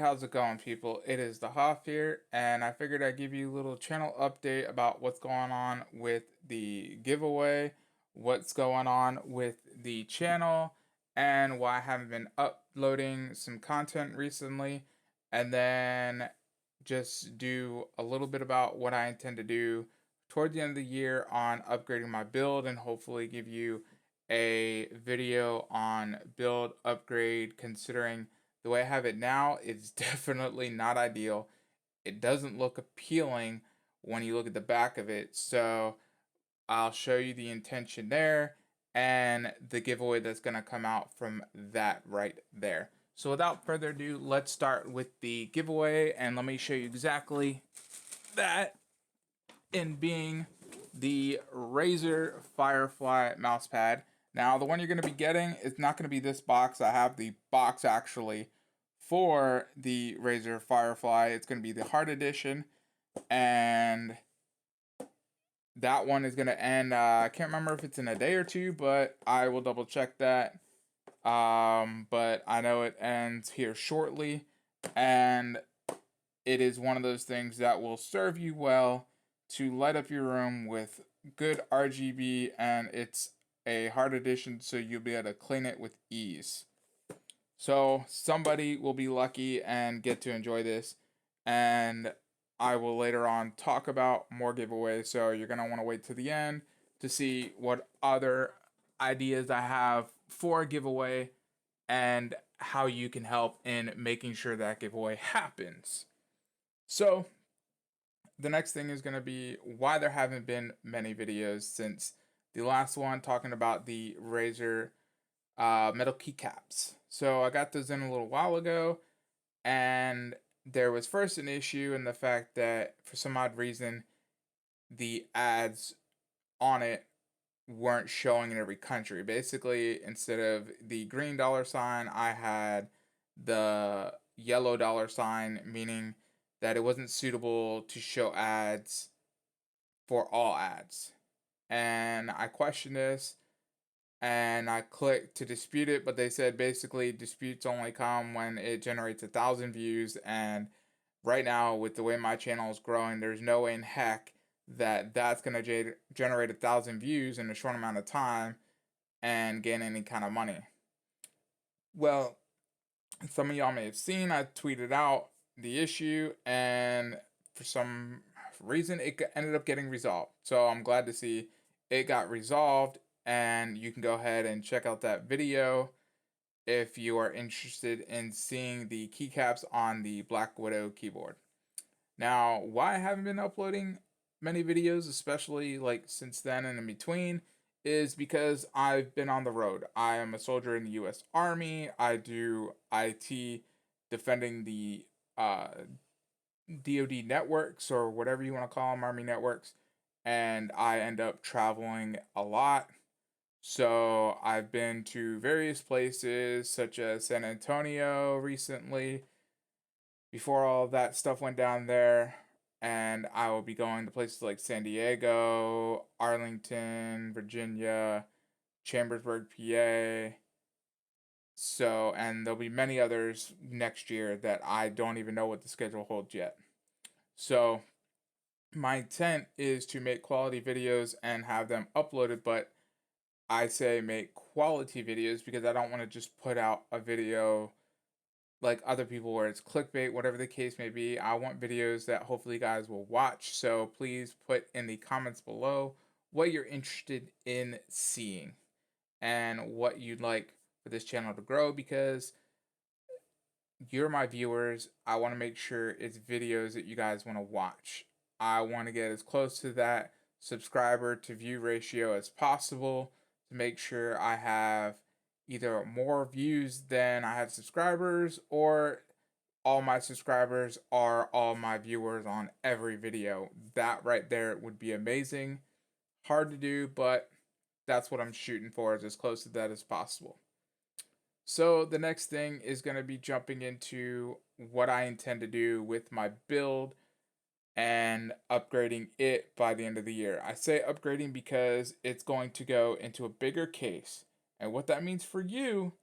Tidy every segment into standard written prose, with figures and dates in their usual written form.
how's it going, people? It is the Hoff here, and I figured I'd give you a little channel update about what's going on with the giveaway, what's going on with the channel, and why I haven't been uploading some content recently, and then just do a little bit about what I intend to do toward the end of the year on upgrading my build, and hopefully give you a video on build upgrade, considering the way I have it now is definitely not ideal. It doesn't look appealing when you look at the back of it. So I'll show you the intention there and the giveaway that's going to come out from that right there. So without further ado, let's start with the giveaway, and let me show you exactly that, in being the Razer Firefly mousepad. Now, the one you're going to be getting is not going to be this box. I have the box actually for the Razer Firefly. It's going to be the Hard Edition, and that one is going to end, I can't remember if it's in a day or two, but I will double check that. But I know it ends here shortly, and it is one of those things that will serve you well to light up your room with good RGB, and it's a hard edition, so you'll be able to clean it with ease. So somebody will be lucky and get to enjoy this, and I will later on talk about more giveaways, so you're going to want to wait to the end to see what other ideas I have for a giveaway and how you can help in making sure that giveaway happens. So the next thing is going to be why there haven't been many videos since the last one, talking about the Razer metal keycaps. So I got those in a little while ago, and there was first an issue in the fact that for some odd reason the ads on it weren't showing in every country. Basically, instead of the green dollar sign, I had the yellow dollar sign, meaning that it wasn't suitable to show ads for all ads. And I questioned this, and I clicked to dispute it, but they said basically disputes only come when it generates 1,000 views. And right now, with the way my channel is growing, there's no way in heck that that's going to generate 1,000 views in a short amount of time and gain any kind of money. Well, some of y'all may have seen, I tweeted out the issue, and for some reason it ended up getting resolved. So I'm glad to see it got resolved, and you can go ahead and check out that video if you are interested in seeing the keycaps on the Black Widow keyboard. Now, why I haven't been uploading many videos, especially like since then and in between, is because I've been on the road. I am a soldier in the US Army. I do IT, defending the DoD networks, or whatever you want to call them, Army networks, and I end up traveling a lot. So I've been to various places such as San Antonio recently, before all that stuff went down there, and I will be going to places like San Diego, Arlington, Virginia, Chambersburg, PA. So, and there'll be many others next year that I don't even know what the schedule holds yet. So, my intent is to make quality videos and have them uploaded, but I say make quality videos because I don't want to just put out a video like other people where it's clickbait, whatever the case may be. I want videos that hopefully you guys will watch. So please put in the comments below what you're interested in seeing and what you'd like for this channel to grow, because you're my viewers. I want to make sure it's videos that you guys want to watch. I want to get as close to that subscriber to view ratio as possible to make sure I have either more views than I have subscribers, or all my subscribers are all my viewers on every video. That right there would be amazing. Hard to do, but that's what I'm shooting for, is as close to that as possible. So the next thing is going to be jumping into what I intend to do with my build and upgrading it by the end of the year. I say upgrading because it's going to go into a bigger case. And what that means for you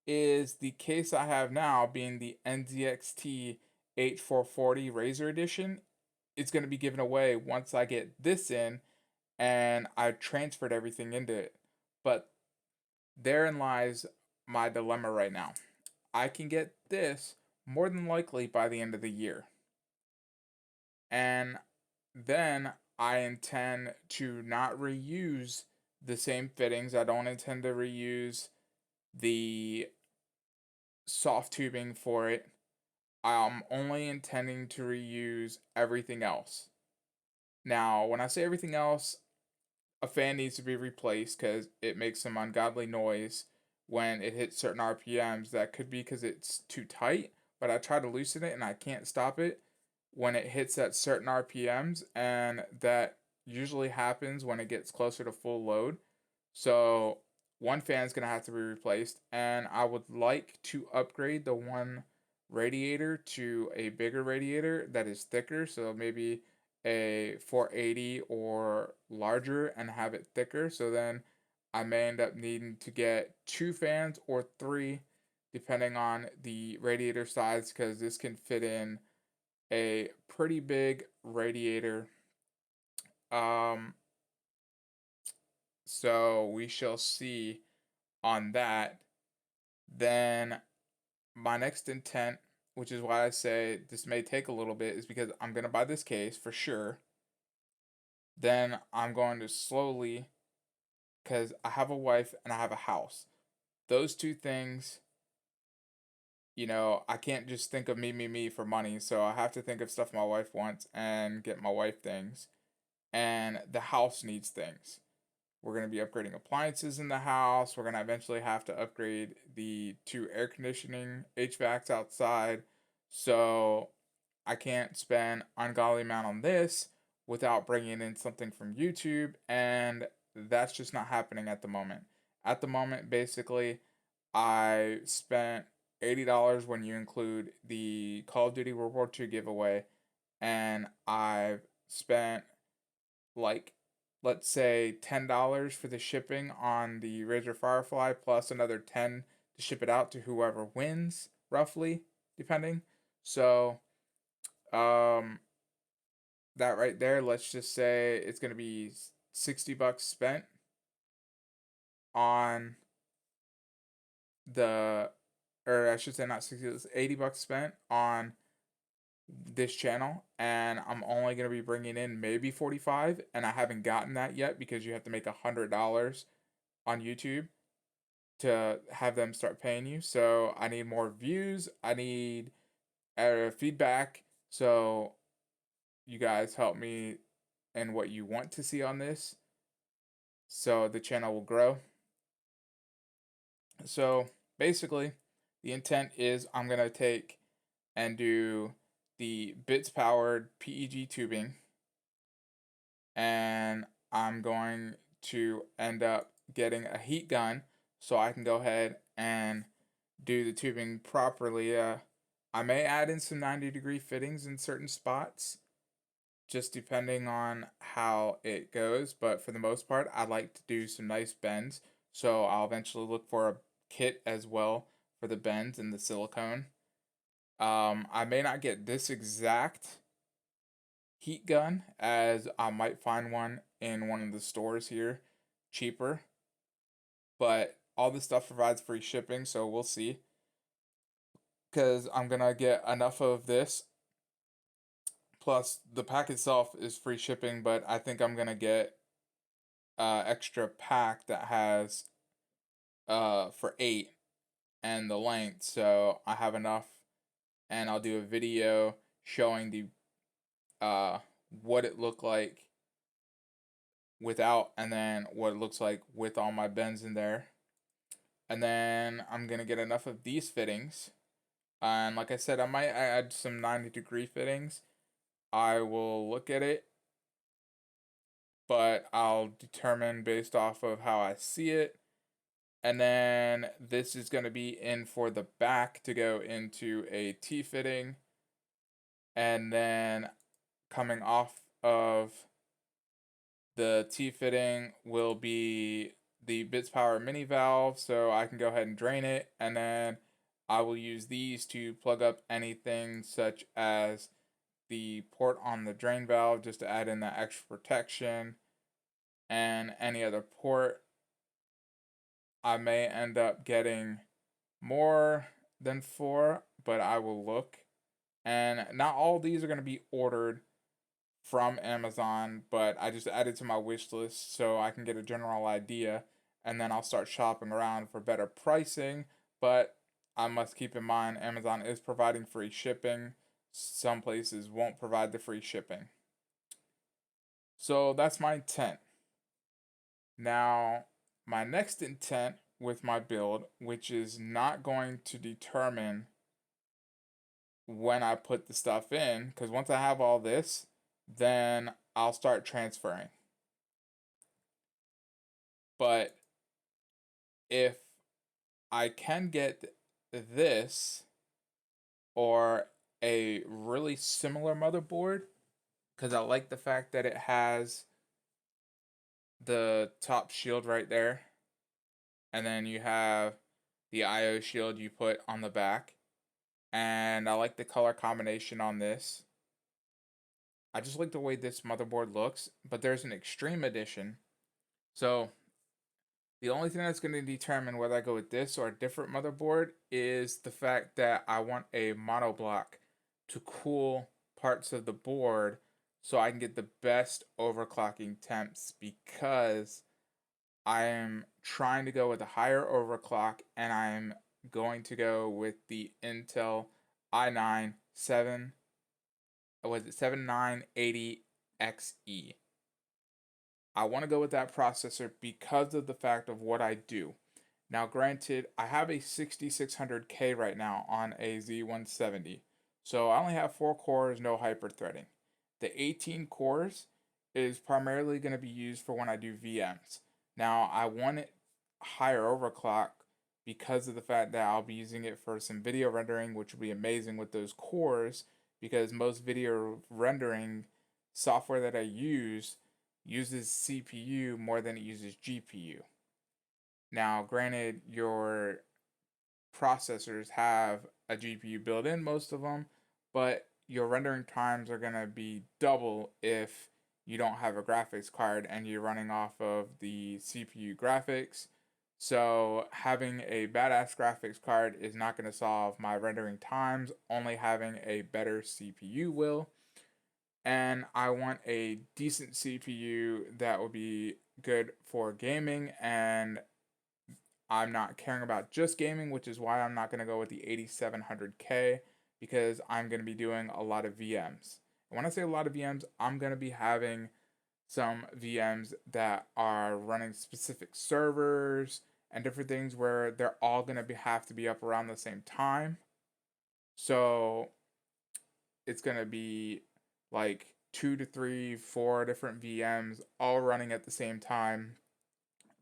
is the case I have now being the NZXT H440 Razor Edition. It's going to be given away once I get this in and I transferred everything into it. But therein lies my dilemma right now. I can get this more than likely by the end of the year. And then I intend to not reuse the same fittings. I don't intend to reuse the soft tubing for it. I'm only intending to reuse everything else. Now, when I say everything else, a fan needs to be replaced because it makes some ungodly noise when it hits certain RPMs. That could be because it's too tight, but I try to loosen it and I can't stop it when it hits at certain RPMs, and that usually happens when it gets closer to full load. So one fan's gonna have to be replaced, and I would like to upgrade the one radiator to a bigger radiator that is thicker. So maybe a 480 or larger and have it thicker. So then I may end up needing to get two fans or three, depending on the radiator size, because this can fit in a pretty big radiator. Um, so we shall see on that. Then my next intent, which is why I say this may take a little bit, is because I'm gonna buy this case for sure. Then I'm going to slowly, because I have a wife and I have a house. Those two things, I can't just think of me for money. So I have to think of stuff my wife wants and get my wife things. And the house needs things. We're going to be upgrading appliances in the house. We're going to eventually have to upgrade the two air conditioning HVACs outside. So I can't spend ungodly amount on this without bringing in something from YouTube, and that's just not happening at the moment. At the moment, basically, I spent $80 when you include the Call of Duty World War II giveaway, and I've spent like, let's say $10 for the shipping on the Razor Firefly plus another 10 to ship it out to whoever wins, roughly, depending. So, um that right there, let's just say it's going to be $60 spent on the, or I should say not 60, it's $80 spent on this channel, and I'm only going to be bringing in maybe 45, and I haven't gotten that yet because you have to make $100 on YouTube to have them start paying you. So I need more views, I need feedback, so you guys help me in what you want to see on this so the channel will grow. So basically, the intent is I'm going to take and do the bits powered PEG tubing, and I'm going to end up getting a heat gun so I can go ahead and do the tubing properly. I may add in some 90-degree fittings in certain spots, just depending on how it goes. But for the most part, I like to do some nice bends. So I'll eventually look for a kit as well for the bends and the silicone. I may not get this exact heat gun, as I might find one in one of the stores here cheaper. But all this stuff provides free shipping, so we'll see. Because I'm gonna get enough of this. Plus, the pack itself is free shipping, but I think I'm gonna get extra pack that has for 8 and the length, so I have enough, and I'll do a video showing the uh what it looked like without, and then what it looks like with all my bends in there. And then I'm gonna get enough of these fittings, and like I said, I might add some 90-degree fittings. I will look at it, but I'll determine based off of how I see it. And then this is going to be in for the back to go into a T-fitting. And then coming off of the T-fitting will be the bits power mini valve so I can go ahead and drain it, and then I will use these to plug up anything such as the port on the drain valve just to add in that extra protection, and any other port. I may end up getting more than 4, but I will look. And not all these are going to be ordered from Amazon, but I just added to my wish list so I can get a general idea, and then I'll start shopping around for better pricing. But I must keep in mind Amazon is providing free shipping. Some places won't provide the free shipping. So that's my intent. Now, my next intent with my build, which is not going to determine when I put the stuff in, because once I have all this, then I'll start transferring. But if I can get this or a really similar motherboard, because I like the fact that it has the top shield right there, and then you have the IO shield you put on the back, and I like the color combination on this. I just like the way this motherboard looks, but there's an extreme edition. So the only thing that's going to determine whether I go with this or a different motherboard is the fact that I want a monoblock to cool parts of the board so I can get the best overclocking temps, because I am trying to go with a higher overclock, and I'm going to go with the Intel i9 7 was it 7980XE. I want to go with that processor because of the fact of what I do. Now, granted, I have a 6600K right now on a Z170, so I only have 4 cores, no hyperthreading. The 18 cores is primarily going to be used for when I do VMs. Now, I want it higher overclock because of the fact that I'll be using it for some video rendering, which will be amazing with those cores, because most video rendering software that I use uses CPU more than it uses GPU. Now, granted, your processors have a GPU built in, most of them, but your rendering times are going to be double if you don't have a graphics card and you're running off of the CPU graphics. So, having a badass graphics card is not going to solve my rendering times, only having a better CPU will. And I want a decent CPU that will be good for gaming, and I'm not caring about just gaming, which is why I'm not going to go with the 8700K, because I'm going to be doing a lot of VMs. And when I say a lot of VMs, I'm going to be having some VMs that are running specific servers and different things where they're all going to have to be up around the same time. So it's going to be like 2 to 3, 4 different VMs all running at the same time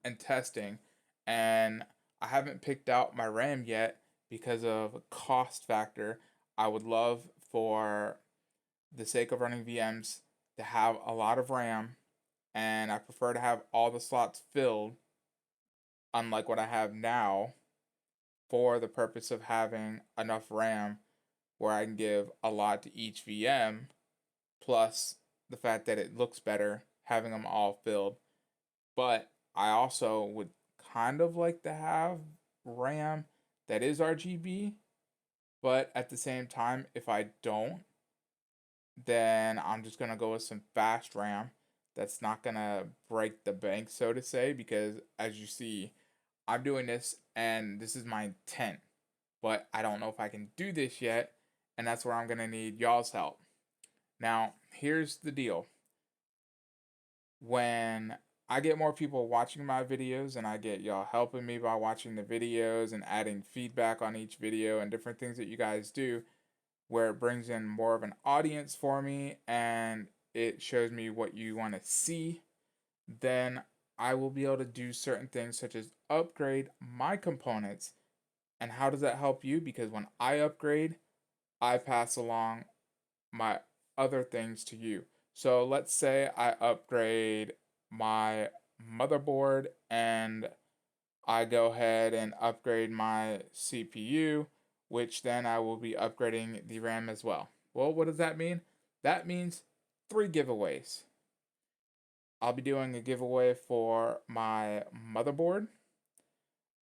and testing. And I haven't picked out my RAM yet because of a cost factor. I would love, for the sake of running VMs, to have a lot of RAM, and I prefer to have all the slots filled, unlike what I have now, for the purpose of having enough RAM where I can give a lot to each VM, plus the fact that it looks better having them all filled. But I also would kind of like to have RAM that is RGB, but at the same time, if I don't, then I'm just gonna go with some fast RAM that's not gonna break the bank, so to say, because as you see, I'm doing this and this is my intent, but I don't know if I can do this yet, and that's where I'm gonna need y'all's help. Now, here's the deal. When I get more people watching my videos and I get y'all helping me by watching the videos and adding feedback on each video and different things that you guys do, where it brings in more of an audience for me and it shows me what you want to see, then I will be able to do certain things such as upgrade my components. And how does that help you? Because when I upgrade, I pass along my other things to you. So let's say I upgrade my motherboard and I go ahead and upgrade my CPU, which then I will be upgrading the RAM as well. Well, what does that mean? That means 3 giveaways. I'll be doing a giveaway for my motherboard.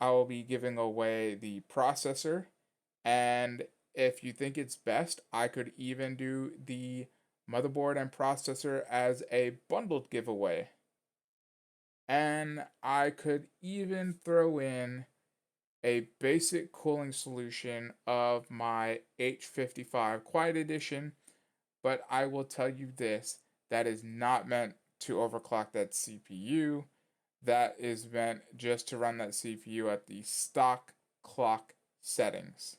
I will be giving away the processor. And if you think it's best, I could even do the motherboard and processor as a bundled giveaway. And I could even throw in a basic cooling solution of my H55 Quiet Edition, but I will tell you this, that is not meant to overclock that CPU. That is meant just to run that CPU at the stock clock settings.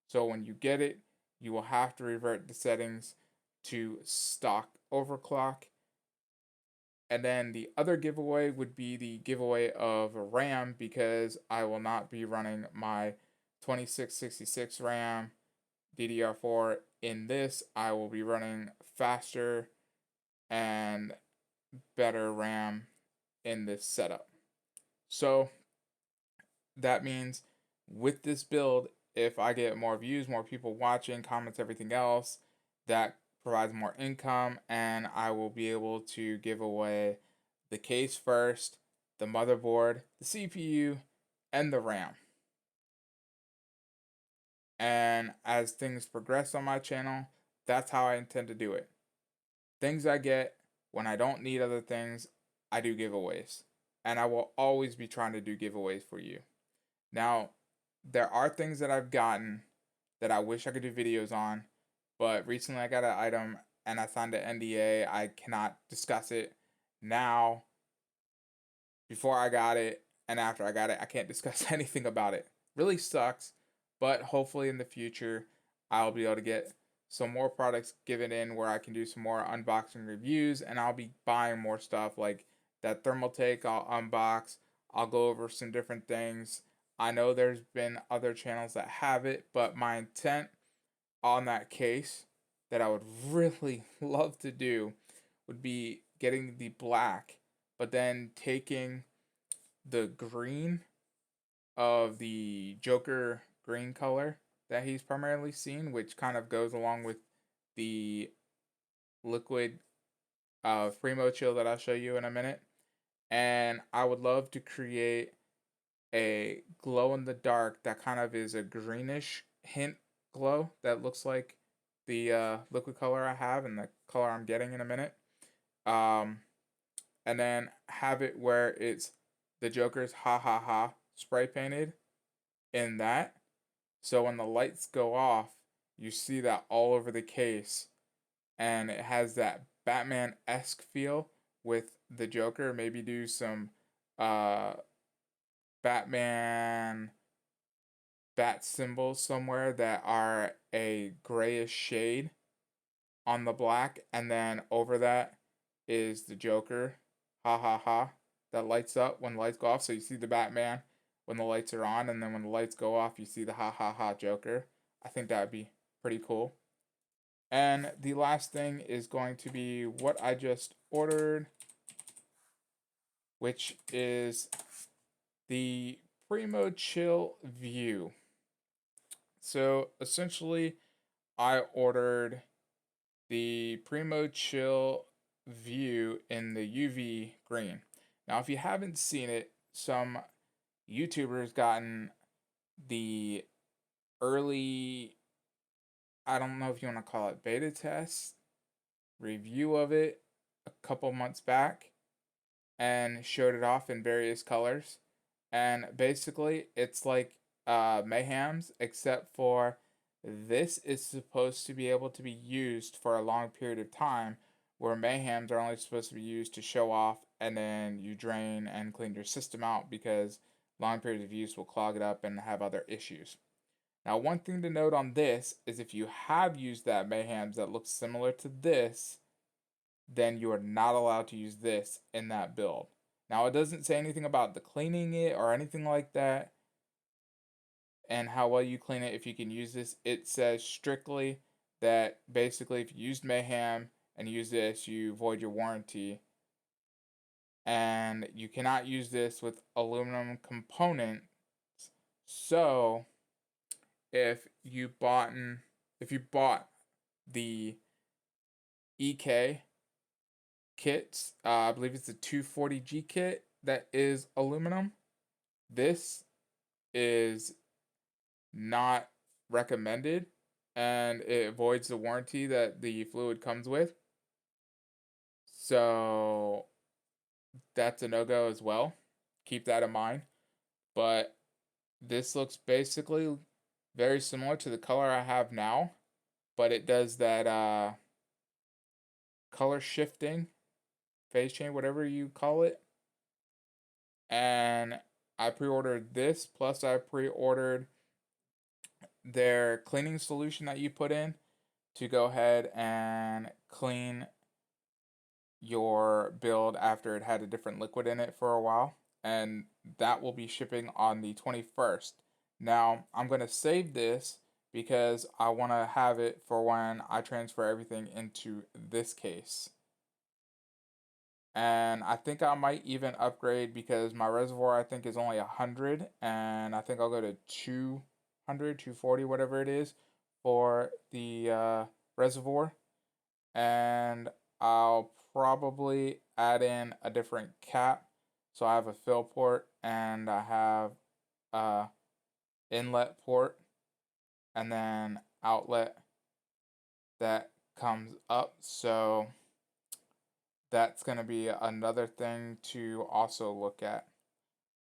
So when you get it, you will have to revert the settings to stock overclock. And then the other giveaway would be the giveaway of RAM, because I will not be running my 2666 RAM DDR4 in this. I will be running faster and better RAM in this setup. So that means with this build, if I get more views, more people watching, comments, everything else, that provides more income, and I will be able to give away the case first, the motherboard, the CPU, and the RAM. And as things progress on my channel, that's how I intend to do it. Things I get when I don't need other things, I do giveaways. And I will always be trying to do giveaways for you. Now, there are things that I've gotten that I wish I could do videos on, but recently I got an item and I signed an NDA. I cannot discuss it now, before I got it, and after I got it. I can't discuss anything about it. Really sucks, but hopefully in the future I'll be able to get some more products given in where I can do some more unboxing reviews, and I'll be buying more stuff like that thermal take. I'll unbox, I'll go over some different things. I know there's been other channels that have it, but my intent on that case that I would really love to do would be getting the black, but then taking the green of the Joker green color that he's primarily seen, which kind of goes along with the liquid Primo chill that I'll show you in a minute. And I would love to create a glow in the dark that kind of is a greenish hint glow that looks like the liquid color I have and the color I'm getting in a minute. Um, and then have it where it's the Joker's ha ha ha spray painted in that. So when the lights go off, you see that all over the case, and it has that Batman esque feel with the Joker. Maybe do some uh, Batman bat symbols somewhere that are a grayish shade on the black, and then over that is the Joker, ha ha ha, that lights up when the lights go off. So you see the Batman when the lights are on, and then when the lights go off, you see the ha ha ha Joker. I think that would be pretty cool. And the last thing is going to be what I just ordered, which is the Primo Chill View. So essentially, I ordered the Primo Chill View in the UV green. Now, if you haven't seen it, some YouTubers gotten the early, I don't know if you want to call it beta test, review of it a couple months back and showed it off in various colors. And basically, it's like Mayhem's, except for this is supposed to be able to be used for a long period of time, where Mayhems are only supposed to be used to show off, and then you drain and clean your system out because long periods of use will clog it up and have other issues. Now, one thing to note on this is if you have used that Mayhems that looks similar to this, then you are not allowed to use this in that build. Now, it doesn't say anything about the cleaning it or anything like that and how well you clean it if you can use this. It says strictly that basically if you used Mayhem and use this, you void your warranty. and you cannot use this with aluminum components. So if you bought the EK kits, I believe it's the 240G kit that is aluminum. This is not recommended, and it voids the warranty that the fluid comes with. So that's a no-go as well. Keep that in mind. But this looks basically very similar to the color I have now, but it does that color shifting, phase change, whatever you call it. And I pre-ordered this, plus I pre-ordered their cleaning solution that you put in to go ahead and clean your build after it had a different liquid in it for a while. And that will be shipping on the 21st. Now, I'm going to save this because I want to have it for when I transfer everything into this case. And I think I might even upgrade because my reservoir I think is only 100, and I think I'll go to 200, 240, whatever it is for the reservoir. And I'll probably add in a different cap. So I have a fill port and I have a inlet port and then outlet that comes up. So that's going to be another thing to also look at.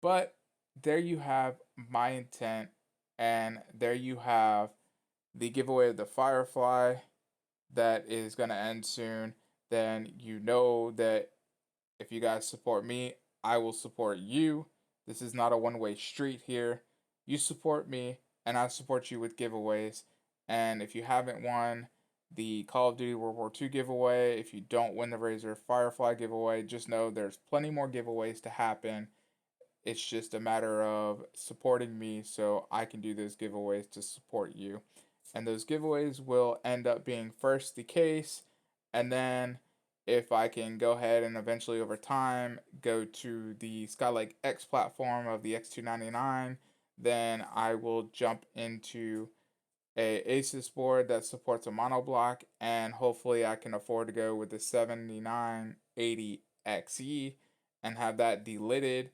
But there you have my intent, and there you have the giveaway of the Firefly that is going to end soon. Then you know that if you guys support me, I will support you. This is not a one-way street here. You support me, and I support you with giveaways. And if you haven't won the Call of Duty World War II giveaway, if you don't win the Razer Firefly giveaway, just know there's plenty more giveaways to happen. It's just a matter of supporting me so I can do those giveaways to support you. And those giveaways will end up being first the case, and then if I can go ahead and eventually over time go to the Skylake X platform of the X299, then I will jump into a Asus board that supports a monoblock, and hopefully I can afford to go with the 7980XE and have that delidded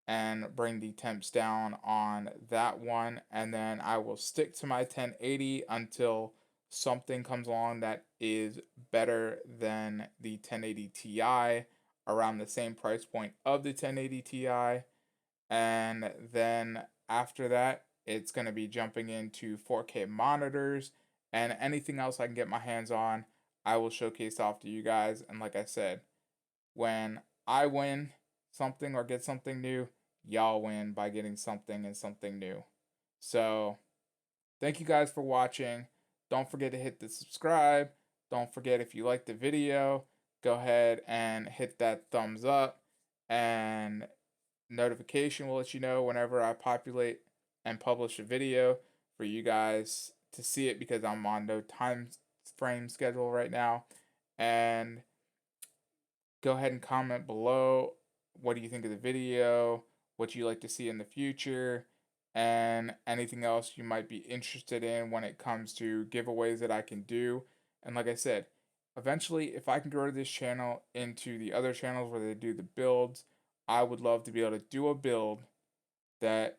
and bring the temps down on that one, and then I will stick to my 1080 until something comes along that is better than the 1080 Ti, around the same price point of the 1080 Ti. And then after that, it's going to be jumping into 4K monitors, and anything else I can get my hands on I will showcase off to you guys. And like I said, when I win something or get something new, y'all win by getting something and something new. So, thank you guys for watching. Don't forget to hit the subscribe. Don't forget, if you like the video, go ahead and hit that thumbs up, and notification will let you know whenever I populate and publish a video for you guys to see it, because I'm on no time frame schedule right now. And go ahead and comment below, what do you think of the video, what you like to see in the future, and anything else you might be interested in when it comes to giveaways that I can do. And like I said, eventually, if I can grow this channel into the other channels where they do the builds, I would love to be able to do a build that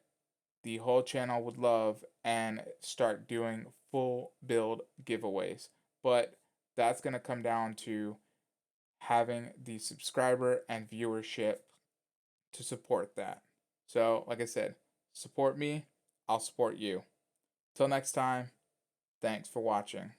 the whole channel would love and start doing full build giveaways. But that's going to come down to having the subscriber and viewership to support that. So, like I said, support me, I'll support you. Till next time, thanks for watching.